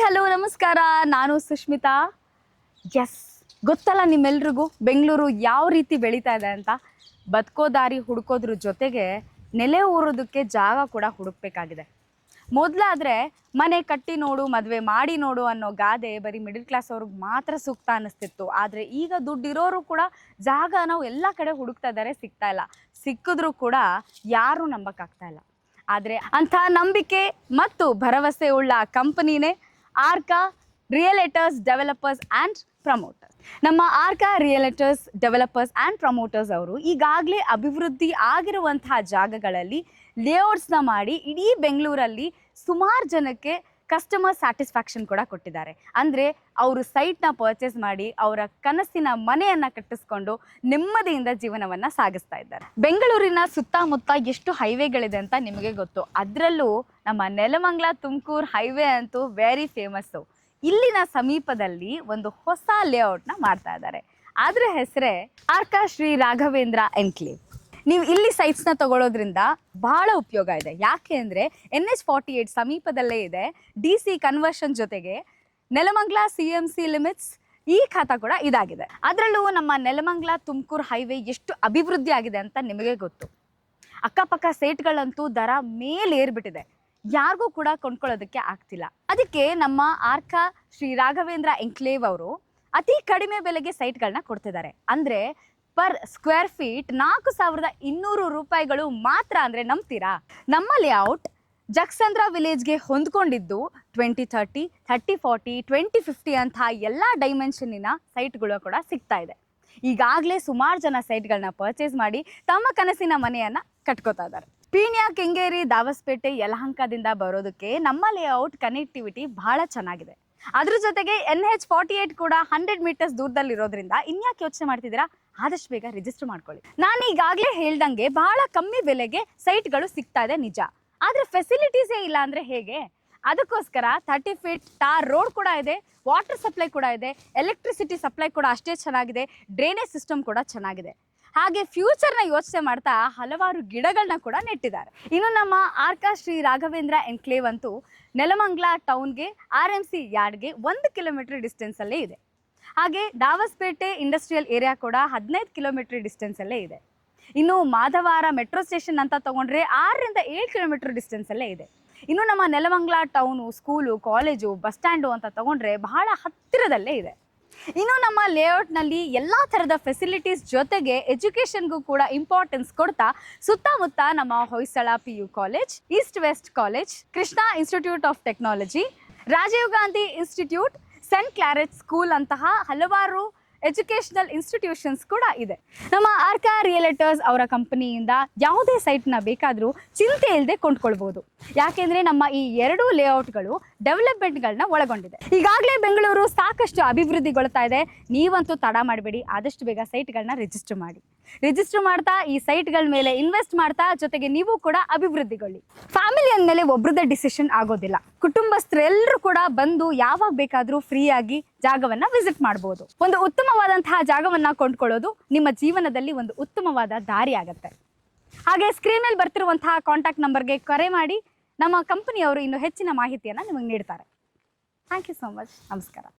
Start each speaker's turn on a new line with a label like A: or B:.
A: Hello ನಮಸ್ಕಾರ. ನಾನು Sushmita. S, ಗೊತ್ತಲ್ಲ ನಿಮ್ಮೆಲ್ರಿಗೂ ಬೆಂಗಳೂರು ಯಾವ ರೀತಿ ಬೆಳೀತಾ ಇದೆ ಅಂತ. ಬದುಕೋ ದಾರಿ ಹುಡುಕೋದ್ರ ಜೊತೆಗೆ ನೆಲೆ ಊರೋದಕ್ಕೆ ಜಾಗ ಕೂಡ ಹುಡುಕ್ಬೇಕಾಗಿದೆ. ಮೊದಲಾದರೆ ಮನೆ ಕಟ್ಟಿ ನೋಡು, ಮದುವೆ ಮಾಡಿ ನೋಡು ಅನ್ನೋ ಗಾದೆ ಬರೀ ಮಿಡಲ್ ಕ್ಲಾಸ್ ಅವ್ರಿಗೆ ಮಾತ್ರ ಸೂಕ್ತ ಅನ್ನಿಸ್ತಿತ್ತು. ಆದರೆ ಈಗ ದುಡ್ಡಿರೋರು ಕೂಡ ಜಾಗ ನಾವು ಎಲ್ಲ ಕಡೆ ಹುಡುಕ್ತಾ ಇದ್ದಾರೆ, ಸಿಗ್ತಾ ಇಲ್ಲ. ಸಿಕ್ಕಿದ್ರೂ ಕೂಡ ಯಾರೂ ನಂಬಕ್ಕಾಗ್ತಾ ಇಲ್ಲ. ಆದರೆ ಅಂಥ ನಂಬಿಕೆ ಮತ್ತು ಭರವಸೆ ಉಳ್ಳ ಕಂಪನಿನೇ ಆರ್ಕಾ ರಿಯಲೇಟರ್ಸ್ ಡೆವಲಪರ್ಸ್ ಆ್ಯಂಡ್ ಪ್ರಮೋಟರ್ಸ್. ನಮ್ಮ ಆರ್ಕಾ ರಿಯಲೇಟರ್ಸ್ ಡೆವಲಪರ್ಸ್ ಆ್ಯಂಡ್ ಪ್ರಮೋಟರ್ಸ್ ಅವರು ಈಗಾಗಲೇ ಅಭಿವೃದ್ಧಿ ಆಗಿರುವಂತಹ ಜಾಗಗಳಲ್ಲಿ ಲೇಔಟ್ಸ್ನ ಮಾಡಿ ಇಡೀ ಬೆಂಗಳೂರಲ್ಲಿ ಸುಮಾರು ಜನಕ್ಕೆ ಕಸ್ಟಮರ್ ಸ್ಯಾಟಿಸ್ಫ್ಯಾಕ್ಷನ್ ಕೂಡ ಕೊಟ್ಟಿದ್ದಾರೆ. ಅಂದರೆ ಅವರು ಸೈಟ್ನ ಪರ್ಚೇಸ್ ಮಾಡಿ ಅವರ ಕನಸಿನ ಮನೆಯನ್ನು ಕಟ್ಟಿಸ್ಕೊಂಡು ನೆಮ್ಮದಿಯಿಂದ ಜೀವನವನ್ನು ಸಾಗಿಸ್ತಾ ಇದ್ದಾರೆ. ಬೆಂಗಳೂರಿನ ಸುತ್ತಮುತ್ತ ಎಷ್ಟು ಹೈವೇಗಳಿದೆ ಅಂತ ನಿಮಗೆ ಗೊತ್ತು. ಅದರಲ್ಲೂ ನಮ್ಮ ನೆಲಮಂಗಲ ತುಮಕೂರು ಹೈವೇ ಅಂತೂ ವೆರಿ ಫೇಮಸ್ಸು. ಇಲ್ಲಿನ ಸಮೀಪದಲ್ಲಿ ಒಂದು ಹೊಸ ಲೇಔಟ್ನ ಮಾಡ್ತಾ ಇದ್ದಾರೆ. ಅದರ ಹೆಸರೇ ಆರ್ಕಾ ಶ್ರೀ ರಾಘವೇಂದ್ರ ಎನ್ಕ್ಲೇವ್. ನೀವು ಇಲ್ಲಿ ಸೈಟ್ಸ್ನ ತಗೊಳ್ಳೋದ್ರಿಂದ ಬಹಳ ಉಪಯೋಗ ಇದೆ. ಯಾಕೆ ಅಂದರೆ NH48 ಸಮೀಪದಲ್ಲೇ ಇದೆ. DC ಕನ್ವರ್ಷನ್ ಜೊತೆಗೆ ನೆಲಮಂಗಲ CMC ಲಿಮಿಟ್ಸ್ ಈ ಖಾತಾ ಕೂಡ ಇದಾಗಿದೆ. ಅದರಲ್ಲೂ ನಮ್ಮ ನೆಲಮಂಗಲ ತುಮಕೂರು ಹೈವೇ ಎಷ್ಟು ಅಭಿವೃದ್ಧಿ ಆಗಿದೆ ಅಂತ ನಿಮಗೆ ಗೊತ್ತು. ಅಕ್ಕಪಕ್ಕ ಸೈಟ್ಗಳಂತೂ ದರ ಮೇಲೇರ್ಬಿಟ್ಟಿದೆ. ಯಾರಿಗೂ ಕೂಡ ಕೊಂಡ್ಕೊಳ್ಳೋದಕ್ಕೆ ಆಗ್ತಿಲ್ಲ. ಅದಕ್ಕೆ ನಮ್ಮ ಆರ್ಕಾ ಶ್ರೀ ರಾಘವೇಂದ್ರ ಎನ್ಕ್ಲೇವ್ ಅವರು ಅತಿ ಕಡಿಮೆ ಬೆಲೆಗೆ ಸೈಟ್ಗಳನ್ನ ಕೊಡ್ತಿದ್ದಾರೆ. ಅಂದರೆ ಪರ್ ಸ್ಕ್ವೇರ್ ಫೀಟ್ 4,200 ರೂಪಾಯಿಗಳು ಮಾತ್ರ. ಅಂದರೆ ನಂಬ್ತೀರಾ? ನಮ್ಮ ಲೇಔಟ್ ಜಕ್ಸಂದ್ರ ವಿಲೇಜ್ಗೆ ಹೊಂದ್ಕೊಂಡಿದ್ದು 2030, 3040, 2050 ಅಂತಹ ಎಲ್ಲ ಡೈಮೆನ್ಷನ್ನಿನ ಸೈಟ್ಗಳು ಕೂಡ ಸಿಗ್ತಾ ಇದೆ. ಈಗಾಗಲೇ ಸುಮಾರು ಜನ ಸೈಟ್ಗಳನ್ನ ಪರ್ಚೇಸ್ ಮಾಡಿ ತಮ್ಮ ಕನಸಿನ ಮನೆಯನ್ನು ಕಟ್ಕೋತಾ ಇದ್ದಾರೆ. ಪೀಣ್ಯ, ಕೆಂಗೇರಿ, ದಾಬಸ್ಪೇಟೆ, ಯಲಹಂಕದಿಂದ ಬರೋದಕ್ಕೆ ನಮ್ಮ ಲೇಔಟ್ ಕನೆಕ್ಟಿವಿಟಿ ಬಹಳ ಚೆನ್ನಾಗಿದೆ. ಅದ್ರ ಜೊತೆಗೆ NH48 ಕೂಡ 100 ಮೀಟರ್ಸ್ ದೂರದಲ್ಲಿರೋದ್ರಿಂದ ಇನ್ಯಾಕೆ ಯೋಚನೆ ಮಾಡ್ತಿದ್ದೀರಾ? ಆದಷ್ಟು ಬೇಗ ರಿಜಿಸ್ಟರ್ ಮಾಡ್ಕೊಳ್ಳಿ. ನಾನು ಈಗಾಗಲೇ ಹೇಳ್ದಂಗೆ ಬಹಳ ಕಮ್ಮಿ ಬೆಲೆಗೆ ಸೈಟ್ಗಳು ಸಿಗ್ತಾ ಇದೆ ನಿಜ. ಆದರೆ ಫೆಸಿಲಿಟೀಸೇ ಇಲ್ಲ ಅಂದರೆ ಹೇಗೆ? ಅದಕ್ಕೋಸ್ಕರ 30 ಫೀಟ್ ಟಾರ್ ರೋಡ್ ಕೂಡ ಇದೆ, ವಾಟರ್ ಸಪ್ಲೈ ಕೂಡ ಇದೆ, ಎಲೆಕ್ಟ್ರಿಸಿಟಿ ಸಪ್ಲೈ ಕೂಡ ಅಷ್ಟೇ ಚೆನ್ನಾಗಿದೆ, ಡ್ರೈನೇಜ್ ಸಿಸ್ಟಮ್ ಕೂಡ ಚೆನ್ನಾಗಿದೆ. ಹಾಗೆ ಫ್ಯೂಚರ್ನ ಯೋಚನೆ ಮಾಡ್ತಾ ಹಲವಾರು ಗಿಡಗಳನ್ನ ಕೂಡ ನೆಟ್ಟಿದ್ದಾರೆ. ಇನ್ನು ನಮ್ಮ ಆರ್ಕಾ ಶ್ರೀ ರಾಘವೇಂದ್ರ ಎನ್ಕ್ಲೇವ್ ಅಂತೂ ನೆಲಮಂಗಲ ಟೌನ್ಗೆ RMC ಯಾರ್ಡ್ಗೆ 1 ಕಿಲೋಮೀಟರ್ ಡಿಸ್ಟೆನ್ಸಲ್ಲೇ ಇದೆ. ಹಾಗೆ ದಾಬಸ್ಪೇಟೆ ಇಂಡಸ್ಟ್ರಿಯಲ್ ಏರಿಯಾ ಕೂಡ 15 ಕಿಲೋಮೀಟರ್ ಡಿಸ್ಟೆನ್ಸಲ್ಲೇ ಇದೆ. ಇನ್ನು ಮಾಧವಾರ ಮೆಟ್ರೋ ಸ್ಟೇಷನ್ ಅಂತ ತೊಗೊಂಡ್ರೆ 6ರಿಂದ 7 ಕಿಲೋಮೀಟರ್ ಡಿಸ್ಟೆನ್ಸಲ್ಲೇ ಇದೆ. ಇನ್ನು ನಮ್ಮ Nelamangala town, school, college, bus stand ಅಂತ ತೊಗೊಂಡ್ರೆ ಬಹಳ ಹತ್ತಿರದಲ್ಲೇ ಇದೆ. ಇನ್ನು ನಮ್ಮ ಲೇಔಟ್ನಲ್ಲಿ ಎಲ್ಲ ಥರದ ಫೆಸಿಲಿಟೀಸ್ ಜೊತೆಗೆ ಎಜುಕೇಷನ್ಗೂ ಕೂಡ ಇಂಪಾರ್ಟೆನ್ಸ್ ಕೊಡ್ತಾ ಸುತ್ತಮುತ್ತ ನಮ್ಮ Hoysala PU college, East West college, Krishna institute of technology, Rajiv Gandhi institute, Saint Claret school ಅಂತಹ ಹಲವಾರು ಎಜುಕೇಷನಲ್ ಇನ್ಸ್ಟಿಟ್ಯೂಷನ್ಸ್ ಕೂಡ ಇದೆ. ನಮ್ಮ ಆರ್ಕಾ ರಿಯಲೇಟರ್ಸ್ ಅವರ ಕಂಪನಿಯಿಂದ ಯಾವುದೇ ಸೈಟ್ನ ಬೇಕಾದರೂ ಚಿಂತೆ ಇಲ್ಲದೆ ಕೊಂಡ್ಕೊಳ್ಬೋದು. ಯಾಕೆಂದರೆ ನಮ್ಮ ಈ 2 ಲೇಔಟ್ಗಳು ಡೆವಲಪ್ಮೆಂಟ್ಗಳನ್ನ ಒಳಗೊಂಡಿದೆ. ಈಗಾಗಲೇ ಬೆಂಗಳೂರು ಸಾಕಷ್ಟು ಅಭಿವೃದ್ಧಿಗೊಳ್ತಾ ಇದೆ. ನೀವಂತೂ ತಡ ಮಾಡಬೇಡಿ, ಆದಷ್ಟು ಬೇಗ ಸೈಟ್ಗಳನ್ನ ರಿಜಿಸ್ಟರ್ ಮಾಡಿ. ರಿಜಿಸ್ಟರ್ ಮಾಡ್ತಾ ಈ ಸೈಟ್ಗಳ ಮೇಲೆ ಇನ್ವೆಸ್ಟ್ ಮಾಡ್ತಾ ಜೊತೆಗೆ ನೀವು ಕೂಡ ಅಭಿವೃದ್ಧಿಗೊಳ್ಳಿ. ಫ್ಯಾಮಿಲಿ ಅಂದಮೇಲೆ ಒಬ್ರದ್ದೇ ಡಿಸಿಷನ್ ಆಗೋದಿಲ್ಲ. ಕುಟುಂಬಸ್ಥರೆಲ್ಲರೂ ಕೂಡ ಬಂದು ಯಾವಾಗ ಬೇಕಾದರೂ ಫ್ರೀಯಾಗಿ ಜಾಗವನ್ನು ವಿಸಿಟ್ ಮಾಡ್ಬೋದು. ಒಂದು ಉತ್ತಮವಾದಂತಹ ಜಾಗವನ್ನು ಕೊಂಡ್ಕೊಳ್ಳೋದು ನಿಮ್ಮ ಜೀವನದಲ್ಲಿ ಒಂದು ಉತ್ತಮವಾದ ದಾರಿ ಆಗುತ್ತೆ. ಹಾಗೆ ಸ್ಕ್ರೀನ್ ಮೇಲೆ ಬರ್ತಿರುವಂತಹ ಕಾಂಟ್ಯಾಕ್ಟ್ ನಂಬರ್ಗೆ ಕರೆ ಮಾಡಿ ನಮ್ಮ ಕಂಪನಿಯವರು ಇನ್ನೂ ಹೆಚ್ಚಿನ ಮಾಹಿತಿಯನ್ನು ನಿಮಗೆ ನೀಡ್ತಾರೆ. Thank you so much. ನಮಸ್ಕಾರ.